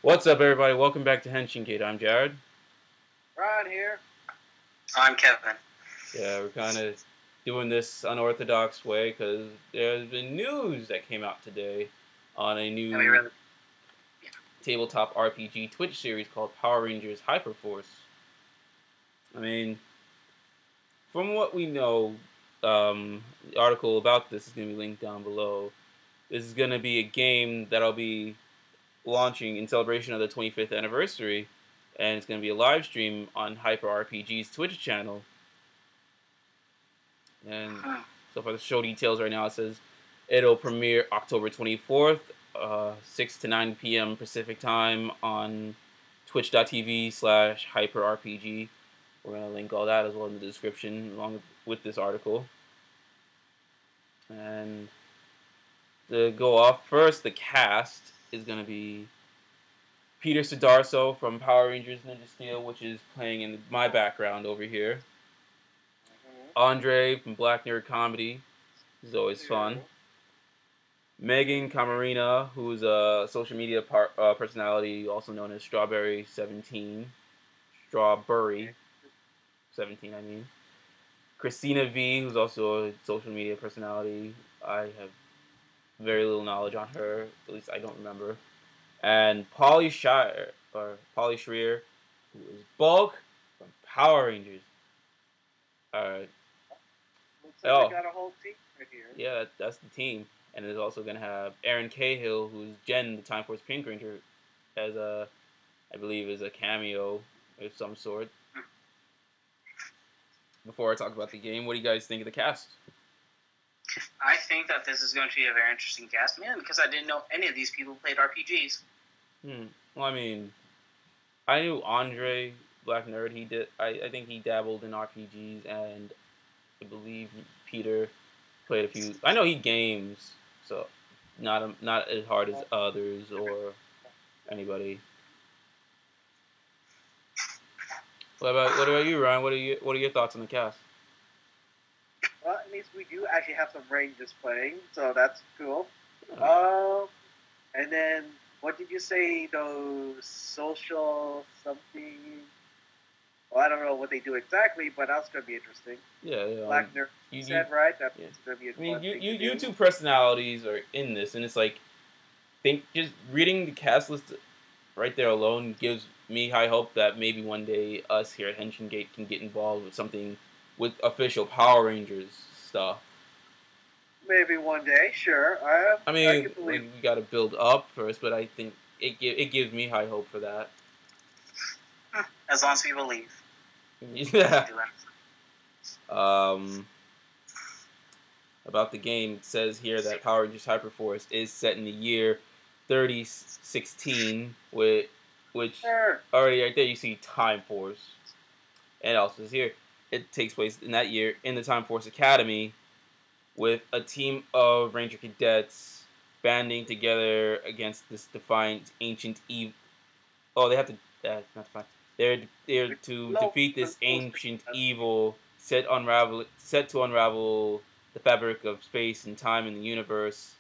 What's up, everybody? Welcome back to Henshin Gate. I'm Jared. Ryan here. I'm Kevin. Yeah, we're kind of doing this unorthodox way because there's been news that came out today on a new tabletop RPG Twitch series called Power Rangers Hyperforce. I mean, from what we know, the article about this is going to be linked down below. This is going to be a game that'll be launching in celebration of the 25th anniversary, and it's going to be a live stream on HyperRPG's Twitch channel. And so for the show details right now, it says it'll premiere October 24th, 6 to 9 p.m. Pacific time on twitch.tv/hyperrpg. We're going to link all that as well in the description along with this article. And to go off first, the cast is going to be Pert Sudarso from Power Rangers Ninja Steel, which is playing in my background over here. Andre from Black Nerd Comedy is always fun. Meghan Camarena, who's a social media personality, also known as Strawberry 17. Strawberry 17, I mean. Cristina Vee, who's also a social media personality. I have very little knowledge on her, at least I don't remember. And Schrier, who is Bulk from Power Rangers. Alright. So they got a whole team right here. Yeah, that's the team. And it's also going to have Erin Cahill, who's Jen, the Time Force Pink Ranger, as I believe, is a cameo of some sort. Before I talk about the game, what do you guys think of the cast? I think that this is going to be a very interesting cast, man, because I didn't know any of these people played RPGs. Well, I mean, I knew Andre, Black Nerd. He did. I think he dabbled in RPGs, and I believe Peter played a few. I know he games, so not as hard as others or anybody. What about you, Ryan? What are your thoughts on the cast? Well, it means we do actually have some Rangers playing, so that's cool. And then what did you say? Those social something. Well, I don't know what they do exactly, but that's going to be interesting. Yeah. Black Nerd said, right? That's going to be a fun thing to do. YouTube personalities are in this, and it's like, just reading the cast list right there alone gives me high hope that maybe one day us here at Henshin Gate can get involved with something with official Power Rangers stuff. Maybe one day, sure. I mean, we got to build up first, but I think it gives me high hope for that. As long as we believe. Yeah. About the game, it says here that Power Rangers Hyperforce is set in the year 3016, which already right there you see Time Force, and it also says here it takes place in that year in the Time Force Academy, with a team of Ranger cadets banding together against this defiant ancient evil. Oh, they have to not defiant. They're to defeat this ancient evil set to unravel the fabric of space and time in the universe,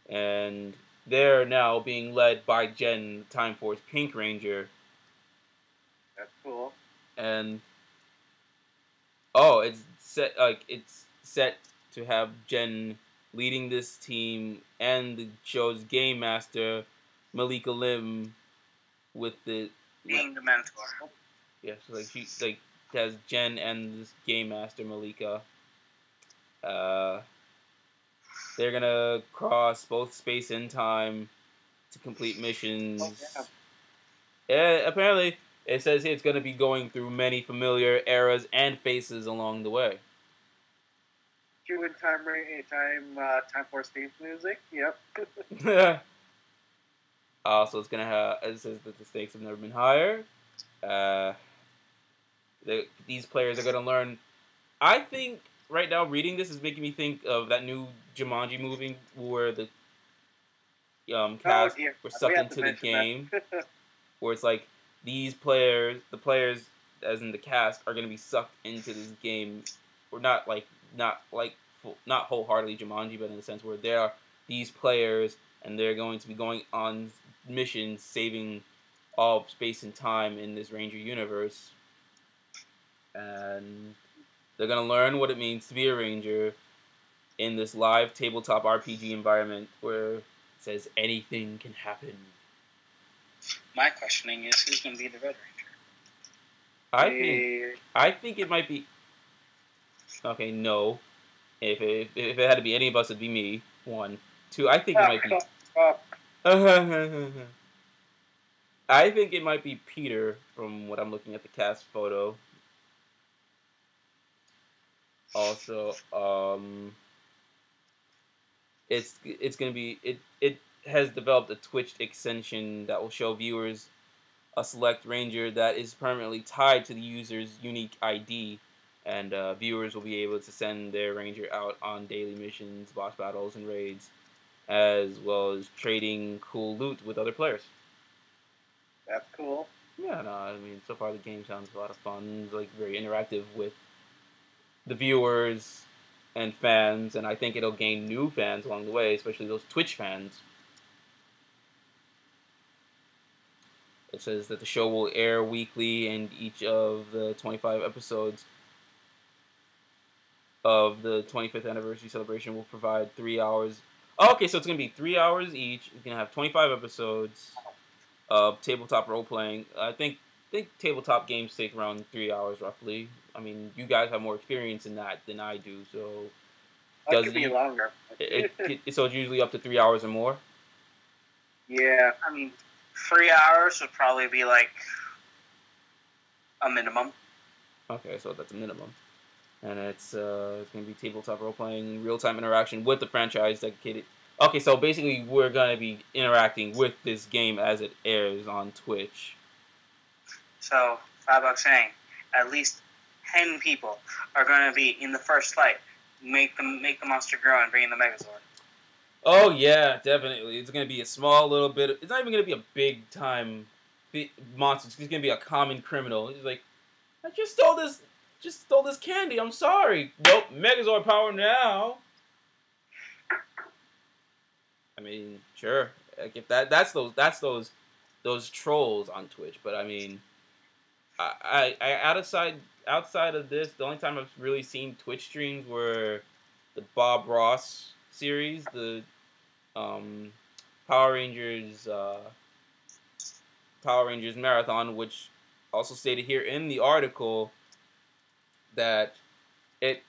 and they're now being led by Jen, the Time Force Pink Ranger. That's cool. And it's set to have Jen leading this team and the show's game master Malika Lim being the mentor. Yeah, so she has Jen and this game master Malika. They're gonna cross both space and time to complete missions. Apparently, it says here it's gonna be going through many familiar eras and faces along the way. Cue in Time Force theme music. Yep. Also, it's gonna have. It says that the stakes have never been higher. These players are gonna learn. I think right now reading this is making me think of that new Jumanji movie where the cast were sucked into the game, where it's like the players as in the cast are gonna be sucked into this game, or not wholeheartedly Jumanji, but in the sense where there are these players and they're going to be going on mission saving all of space and time in this Ranger universe. And they're going to learn what it means to be a Ranger in this live tabletop RPG environment where it says anything can happen. My questioning is, who's going to be the Red Ranger? I think it might be... Okay, no. If it had to be any of us, it'd be me. 1. 2, I think it might be... I think it might be Peter from what I'm looking at the cast photo. Also, it's gonna be it has developed a Twitch extension that will show viewers a select Ranger that is permanently tied to the user's unique ID, and viewers will be able to send their Ranger out on daily missions, boss battles, and raids, as well as trading cool loot with other players. That's cool. Yeah, no, I mean, so far the game sounds a lot of fun. It's, like, very interactive with the viewers and fans, and I think it'll gain new fans along the way, especially those Twitch fans. It says that the show will air weekly, and each of the 25 episodes of the 25th anniversary celebration will provide 3 hours. Oh, okay, so it's going to be 3 hours each. It's going to have 25 episodes of tabletop role-playing. I think tabletop games take around 3 hours, roughly. I mean, you guys have more experience in that than I do, so... It could be longer. So it's usually up to 3 hours or more? Yeah. I mean, 3 hours would probably be, like, a minimum. Okay, so that's a minimum. And it's going to be tabletop role-playing, real-time interaction with the franchise dedicated... Okay, so basically we're going to be interacting with this game as it airs on Twitch. So, $5 saying, at least 10 people are going to be in the first fight. Make the monster grow and bring in the Megazord. Oh, yeah, definitely. It's going to be a small little bit... It's not even going to be a big-time monster. It's going to be a common criminal. It's like, I just stole this candy. I'm sorry. Nope, Megazord power now. I mean, sure. Like if that's those trolls on Twitch. But I mean, I outside of this, the only time I've really seen Twitch streams were the Bob Ross series, the Power Rangers marathon, which also stated here in the article that that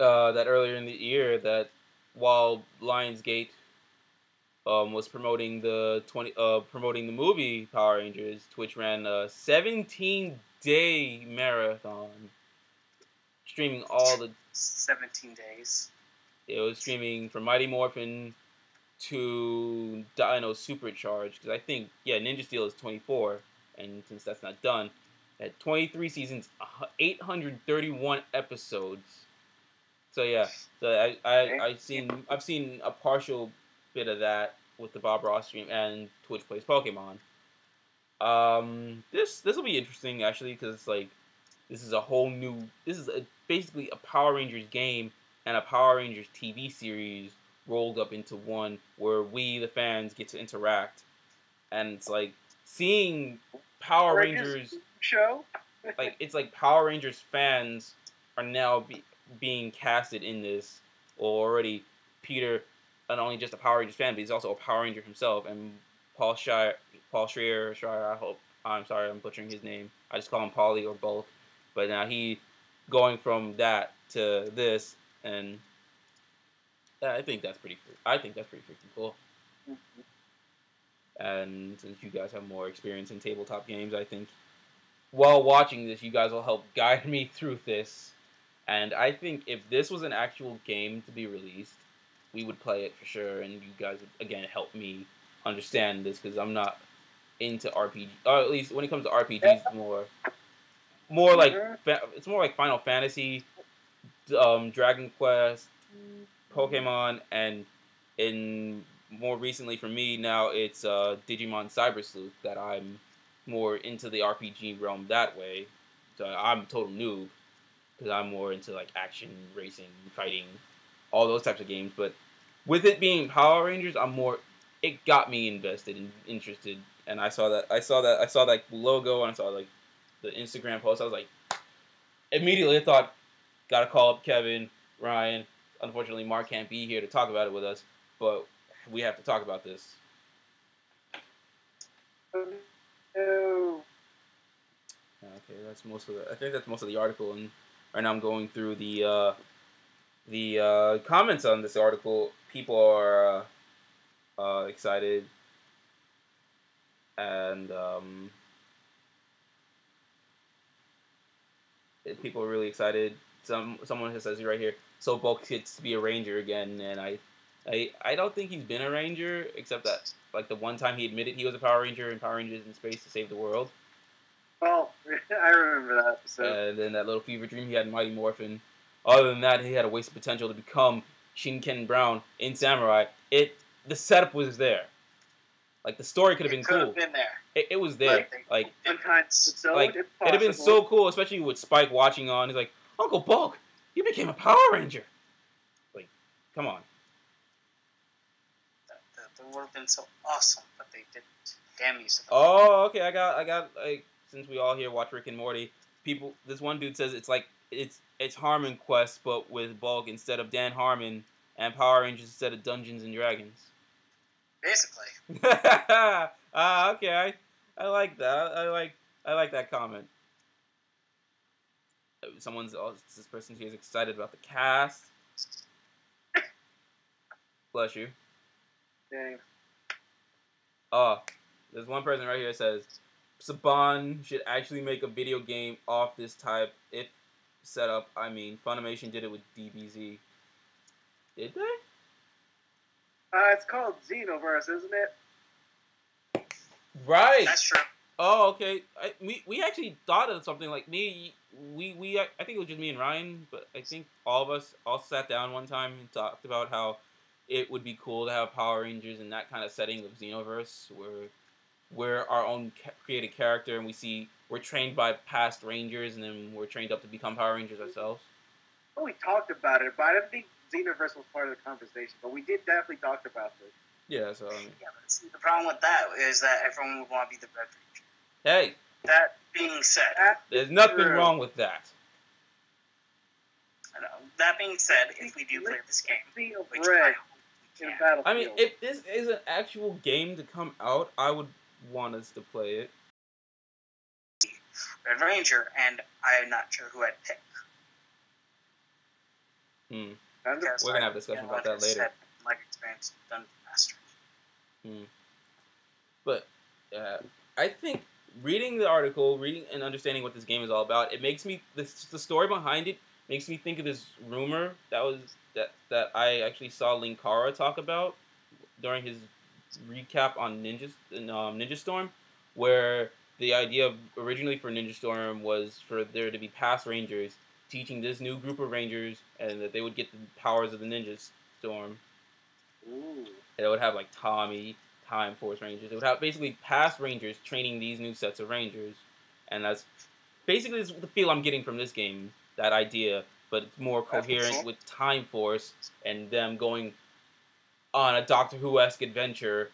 earlier in the year that while Lionsgate was promoting the movie Power Rangers, Twitch ran a 17-day marathon, streaming all the 17 days. It was streaming from Mighty Morphin to Dino Supercharged, because I think Ninja Steel is 24, and since that's not done, at 23 seasons, 831 episodes. So yeah, so I've seen a partial bit of that with the Bob Ross stream and Twitch Plays Pokemon. This will be interesting actually, because it's like this is basically a Power Rangers game and a Power Rangers TV series rolled up into one, where we the fans get to interact, and it's like seeing Power Rangers show. Like it's like Power Rangers fans are now being casted in this. Already, Peter, not only just a Power Rangers fan, but he's also a Power Ranger himself. And Paul Schrier. I'm sorry, I'm butchering his name. I just call him Paulie or both. But now he going from that to this, and I think that's pretty freaking cool. Mm-hmm. And since you guys have more experience in tabletop games, I think while watching this, you guys will help guide me through this. And I think if this was an actual game to be released, we would play it for sure, and you guys would, again, help me understand this, because I'm not into RPG, or at least when it comes to RPGs, more like it's more like Final Fantasy, Dragon Quest, Pokemon, and more recently for me now it's Digimon Cyber Sleuth that I'm more into the RPG realm that way. So I'm a total noob, because I'm more into like action, racing, fighting, all those types of games. But with it being Power Rangers, I'm more it got me invested and interested. And I saw that logo, and I saw like the Instagram post. I was like, immediately I thought, gotta call up Kevin, Ryan. Unfortunately, Mark can't be here to talk about it with us, but we have to talk about this. Oh. Okay, that's most of the. I think that's most of the article, and right now I'm going through the comments on this article. People are excited, and people are really excited. Someone says right here, so Bulk gets to be a ranger again, and I don't think he's been a ranger except that like the one time he admitted he was a Power Ranger in Power Rangers in Space to Save the World. Oh, I remember that episode. And then that little fever dream he had in Mighty Morphin. Other than that, he had a wasted potential to become Shinken Brown in Samurai. The setup was there. Like the story could have been cool. Been there. It was there. Like it'd have been so cool, especially with Spike watching on. He's like, Uncle Bulk, you became a Power Ranger. Like, come on. That would have been so awesome, but they didn't. Damn you. Oh, okay. I got like, since we all here watch Rick and Morty, this one dude says it's like it's Harmon Quest, but with Bulk instead of Dan Harmon, and Power Rangers instead of Dungeons and Dragons. Basically. Okay. I like that. I like that comment. This person here is excited about the cast. Bless you. Dang. There's one person right here that says Saban should actually make a video game off this type if set up. I mean, Funimation did it with DBZ. Did they? It's called Xenoverse, isn't it? Right. That's true. Oh, okay. We actually thought of something like I think it was just me and Ryan, but I think all of us all sat down one time and talked about how it would be cool to have Power Rangers in that kind of setting of Xenoverse, where we're our own created character and we're trained by past Rangers and then we're trained up to become Power Rangers ourselves. Well, we talked about it, but I don't think Xenoverse was part of the conversation. But we did definitely talk about this. Yeah, so I mean, yeah, but see, the problem with that is that everyone would want to be the Red Ranger. Hey, that being said, there's nothing wrong with that. I know. That being said, if we do play this game, which I mean, if this is an actual game to come out, I would want us to play it. Red Ranger, and I'm not sure who I'd pick. We're gonna have a discussion about that later. Like experience done faster. But I think reading the article, reading and understanding what this game is all about, it makes me the story behind it makes me think of this rumor that I actually saw Linkara talk about during his recap on Ninja Storm, where the idea originally for Ninja Storm was for there to be past Rangers teaching this new group of Rangers, and that they would get the powers of the Ninja Storm. Ooh. And it would have like Tommy, Time Force Rangers. It would have basically past Rangers training these new sets of Rangers, and that's basically the feel I'm getting from this game. That idea, but it's more coherent with Time Force and them going on a Doctor Who-esque adventure.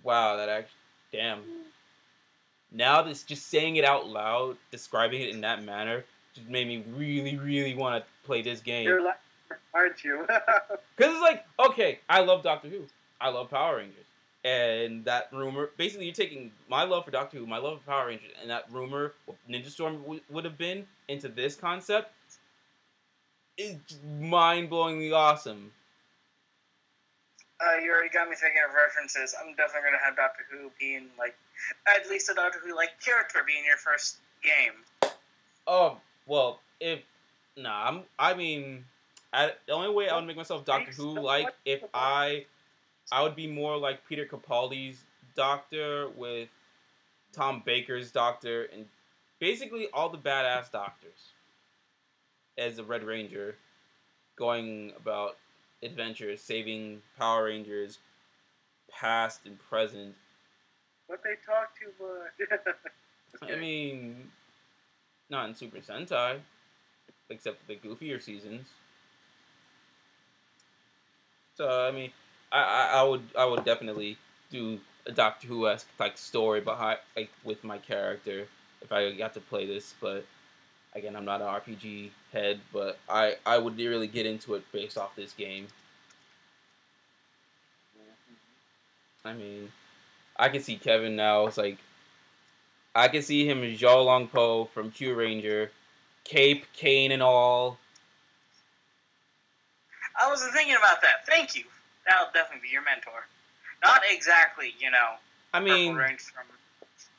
Wow, damn. Now this just saying it out loud, describing it in that manner, just made me really, really want to play this game. You're like, aren't you? Because it's like, okay, I love Doctor Who, I love Power Rangers, and that rumor, basically you're taking my love for Doctor Who, my love for Power Rangers, and that rumor, what Ninja Storm would have been, into this concept, is mind-blowingly awesome. You already got me thinking of references. I'm definitely going to have Doctor Who being, like, at least a Doctor Who-like character being your first game. Oh, well, the only way I would make myself Doctor Who-like, if I would be more like Peter Capaldi's Doctor with Tom Baker's Doctor, and basically all the badass Doctors as a Red Ranger, going about adventures, saving Power Rangers, past and present. But they talk too much. I mean, not in Super Sentai, except for the goofier seasons. So, I mean, I would definitely do a Doctor Who-esque like story behind like with my character if I got to play this. But again, I'm not an RPG head, but I would really get into it based off this game. I mean, I can see Kevin now. It's like I can see him as Zhao Long Po from Q Ranger, cape, cane, and all. I was thinking about that. Thank you. That'll definitely be your mentor. Not exactly, I mean, Purple Range from.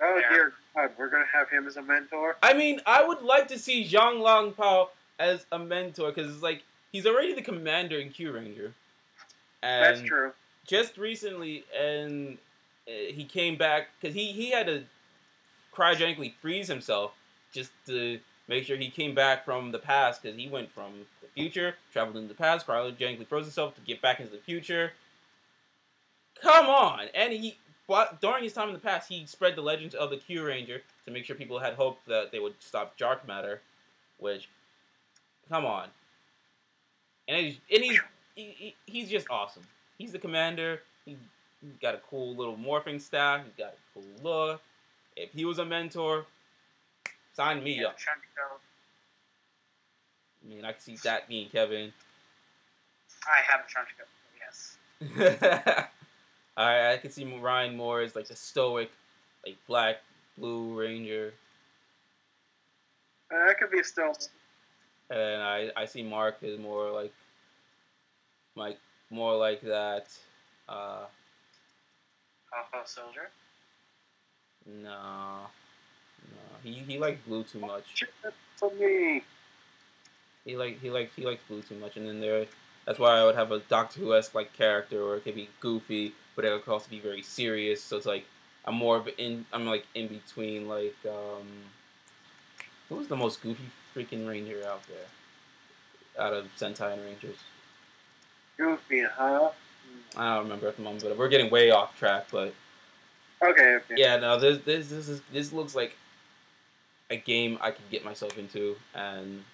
Oh dear God, we're gonna have him as a mentor. I mean, I would like to see Zhang Long Pao as a mentor because it's like he's already the commander in Q Ranger. And That's true. Just recently, and he came back because he had to cryogenically freeze himself just to make sure he came back from the past because he went from the future, traveled into the past, cryogenically froze himself to get back into the future. Come on! And during his time in the past, he spread the legends of the Q Ranger to make sure people had hope that they would stop dark matter, which, come on. And he's just awesome. He's the commander. He's got a cool little morphing staff. He's got a cool look. If he was a mentor, sign me up. I mean, I can see that being Kevin. I have a Trunchbull, yes. I can see Rhyan more as like the stoic, like black, blue ranger. That could be a stealth. And I see Mark as more like more like that. Alpha Soldier? No. He likes blue too much. For me. He likes blue too much, and then that's why I would have a Doctor Who-esque like character, or it could be goofy, but it could also be very serious. So it's like I'm like in between like who's the most goofy freaking ranger out there out of Sentai and Rangers? Goofy, huh? I don't remember at the moment, but we're getting way off track. But okay. Yeah, no, this looks like a game I could get myself into, and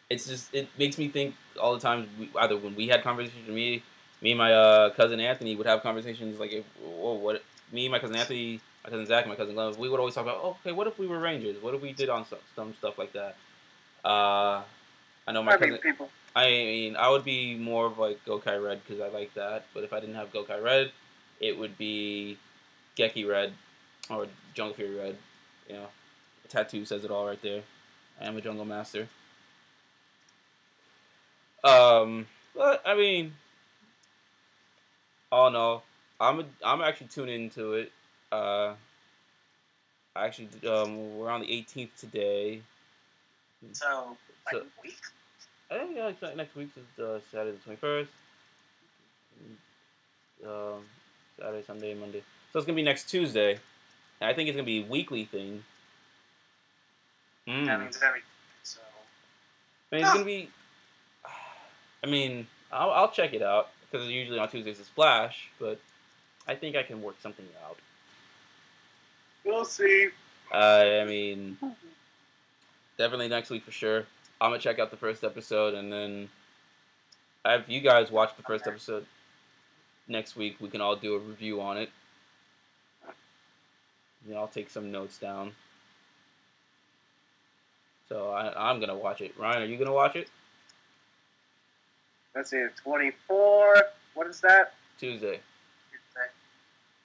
it makes me think all the time. Either when we had conversations, me and my cousin Anthony would have conversations like, me, my cousin Anthony, my cousin Zach, and my cousin Glenn, we would always talk about, okay, what if we were Rangers? What if we did on some stuff like that? I know my cousin. People. I mean, I would be more of like Gokai Red because I like that. But if I didn't have Gokai Red, it would be Geki Red or Jungle Fury Red. You know, the tattoo says it all right there. I am a Jungle Master. But I mean, all in all, I'm actually tuning into it. Actually, we're on the 18th today. So, like a week? I think next week is Saturday the 21st. Saturday, Sunday, Monday. So it's gonna be next Tuesday. And I think it's gonna be a weekly thing. That means everything. So. I mean, it's gonna be. I mean, I'll check it out because usually on Tuesdays it's Flash, but I think I can work something out. We'll see. I mean, definitely next week for sure. I'm gonna check out the first episode, and then if you guys watch the first episode next week, we can all do a review on it. Yeah, I'll take some notes down. So I'm gonna watch it. Ryan, are you gonna watch it? Let's see, 24. What is that? Tuesday.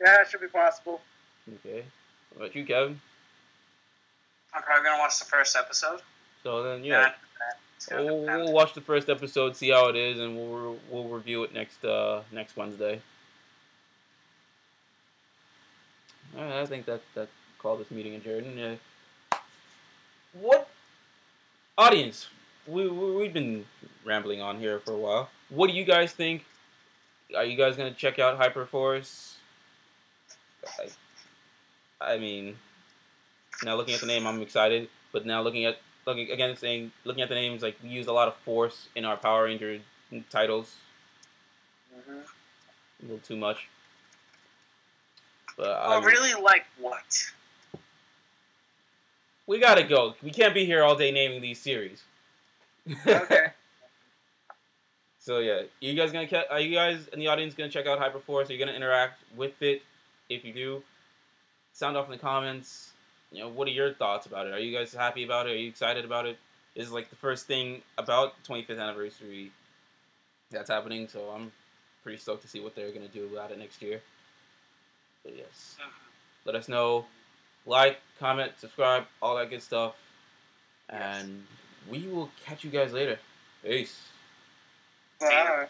Yeah, it should be possible. Okay. What about you, Kevin? I'm probably gonna watch the first episode. So then, yeah. We'll watch the first episode, see how it is, and we'll review it next Wednesday. All right, I think that call this meeting adjourned. What audience? We've been rambling on here for a while. What do you guys think? Are you guys gonna check out Hyperforce? I mean, now looking at the name, I'm excited. But now looking at the names, like we use a lot of Force in our Power Ranger titles. Mm-hmm. A little too much. But really like what? We gotta go. We can't be here all day naming these series. Okay. So yeah, you guys are you guys in the audience gonna check out Hyperforce? Are you gonna interact with it? If you do, sound off in the comments. You know, what are your thoughts about it? Are you guys happy about it? Are you excited about it? This is like the first thing about 25th anniversary that's happening, so I'm pretty stoked to see what they're gonna do about it next year. But yes, let us know. Like, comment, subscribe, all that good stuff, and we will catch you guys later. Peace. See ya.